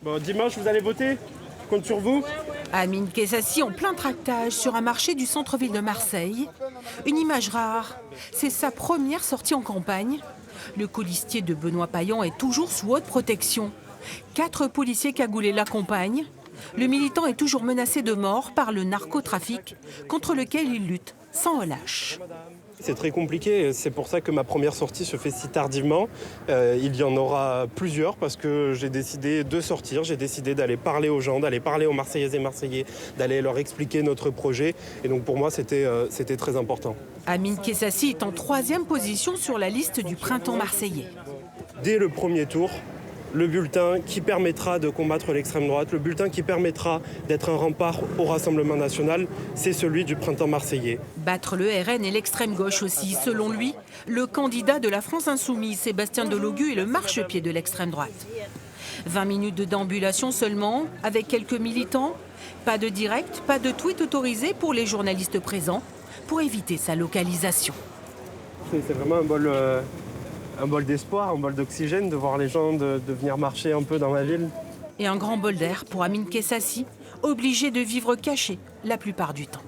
Bon, dimanche, vous allez voter? Je compte sur vous. Amine Kessassi en plein tractage sur un marché du centre-ville de Marseille. Une image rare, c'est sa première sortie en campagne. Le colistier de Benoît Payan est toujours sous haute protection. 4 policiers cagoulés l'accompagnent. Le militant est toujours menacé de mort par le narcotrafic contre lequel il lutte sans relâche. C'est très compliqué, c'est pour ça que ma première sortie se fait si tardivement. Il y en aura plusieurs parce que j'ai décidé de sortir, j'ai décidé d'aller parler aux gens, d'aller parler aux Marseillaises et Marseillais, d'aller leur expliquer notre projet. Et donc pour moi, c'était très important. Amine Kessassi est en 3e position sur la liste du printemps marseillais. Dès le premier tour, le bulletin qui permettra de combattre l'extrême droite, le bulletin qui permettra d'être un rempart au Rassemblement national, c'est celui du printemps marseillais. Battre le RN et l'extrême gauche aussi. Selon lui, le candidat de la France insoumise, Sébastien Delogu, est le marchepied de l'extrême droite. 20 minutes de déambulation seulement, avec quelques militants. Pas de direct, pas de tweet autorisé pour les journalistes présents, pour éviter sa localisation. C'est vraiment un bol d'espoir, un bol d'oxygène de voir les gens de venir marcher un peu dans ma ville. Et un grand bol d'air pour Amine Kessassi, obligé de vivre caché la plupart du temps.